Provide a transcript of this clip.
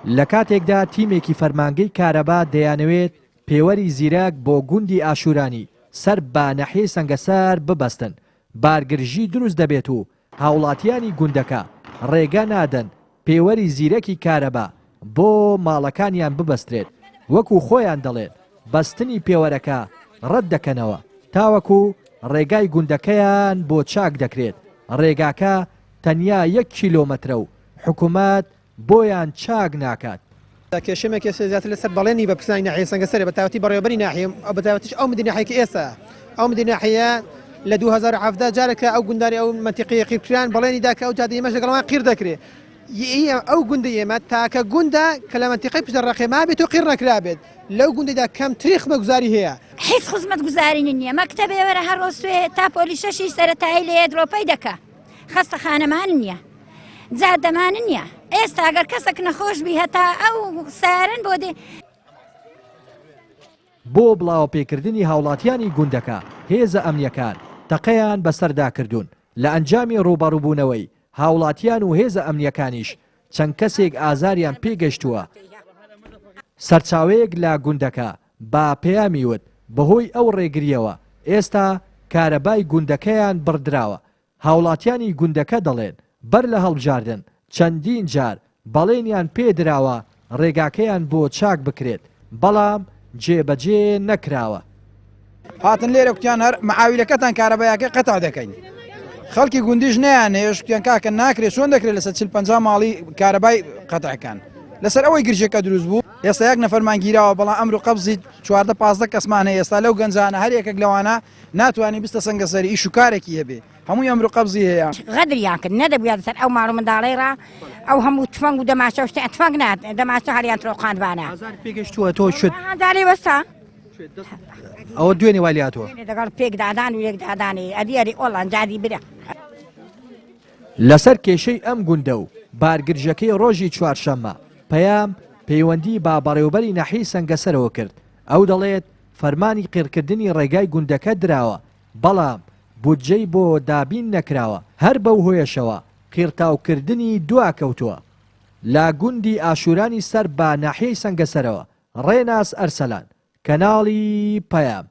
لە کاتێکدا تیمێکی فەرمانگەی کارەبا دەیانەوێت پێوەری زیرەک بۆ گوندی ئاشورانی سەر بە نەحیەی سەنگەسەر ببەستن بارگرژی دروست دەبێت و هاوڵاتیانی گوندەکە ڕێگە نادەن پێوەری زیرەکی کارەبا بۆ ماڵەکانیان ببەسترێت وەکو خۆیان دەڵێت بەستنی پێوەرەکە ڕەت دەکەنەوە تاوەکو ڕێگای گوندەکەیان بۆ چاک دەکرێت ڕێگاکە تەنیا 1 کیلۆمەترە و حکوومەت بۆیان چاک ناکات. کێشەمێکی زیاتر لەسەر بەڵێنی بە پرسانی ناحیەی سەنگەسەرە بە تایبەتی بەڕێوەبەری ناحیە بە تایبەتیش ئەو مدیرناحیەکە ئێستا ئەو مدیرناحیە لە 2017 جارێکە ئەو گونداری ئەو منتیقی قیرکران بەڵێنی دا کە ئەو جادەی مەش لەگەڵەوان قیر دەکرێت ئەو گوندە ئێمە تاکە گوندە کە لە منتیقی پشتەڕەقێما بێت و قیر نەکرابێت لەو گوندەدا کەم تری خزمەتگوزاری هەیە هیچ خزمەتگوزاری نییە مەکتەبێ وەرە هەڕۆسوێ تا پۆلیسەشی سەرەتایی لە دڵۆپەی دەکا خەستەخانەمان نییە جادەمان نییە ئێستا ئەگەر کەسێک نەخۆش بی هەتا ئەو سارن بۆ دێ بۆ بڵاوپێکردنی هاوڵاتیانی گوندەکە هێزە ئەمنیەکان تەقەیان بەسەردا کردوون لە ئەنجامی ڕوبەڕووبوونەوەی هاوڵاتیان و هێزە ئەمنیەکانیش چەند کەسێک ئازاریان پێگەشتووە سەرچاوەیەک لە گوندەکە با پەیامی وت بەهۆی ئەو ڕێگریەوە ئێستا کارەبای گوندەکەیان بڕدراوە هاوڵاتیانی گوندەکە دەڵێن بەر لە هەڵبژاردن چەندین جار بەڵێنیان پێدراوە ڕێگاکەیان بۆ چاک بکرێت بەڵام جێبەجێ نەکراوە هاتن لێرە کوتیان هەر مەعاویلەکەتان کارەبایەکە قەتع دەکەین خەڵکی گوندیش نەیانەیە کوتیان کاکە ناکرێت چۆن دەکرێت لەسەر 40-50 ماڵی کارەبای قەتعەکان لەسەر ئەوەی گرژەکە دروست بوو ئێستا یەک نەفەرمان گیراوە بەڵام ئەمڕۆ قەبزی 14-15 کەسمان هەیە ئێستا لەو گەنجانە هەر یەکێک لەوانە ناتوانانی بستە سەنگەسەری ئیش و کارێکی هەبێ هەمووی ئەمڕۆ قەبزی هەیە غەدریان کرد نەدەبوێت سەر ئەو ماڵ و منداڵەیڕا ئەو هەموو تفەنگ و دەماشە و شتێ تفەنگ نات دەماشە هەریان ترۆقاندوانە پێگەشتووە تۆ شت داری وەستا ئەوە دوێنێ والیاتەوە لەگەڵ پێکدادان و یەکدادانی ئەدیاری ئۆڵان جادی برە لەسەر کێشەی ئەم گوندە و بارگرژەکەی ڕۆژی چوارشەممە پەیام پەیوەندی با بەڕێوەبەری ناحیەی سەنگەسەرەوە کرد ئەو دەڵێت فەرمانی قیرکردنی ڕێگای گوندەکە دراوە بەڵام بودجەی بۆ دابین نەکراوە هەر بەو هۆیشەوە قیرتاوکردنی دواکەوتووە لا گوندی ئاشورانی سەر بە ناحیەی سەنگەسەرەوە ڕێناس ئەرسەلان کەناڵی پەیام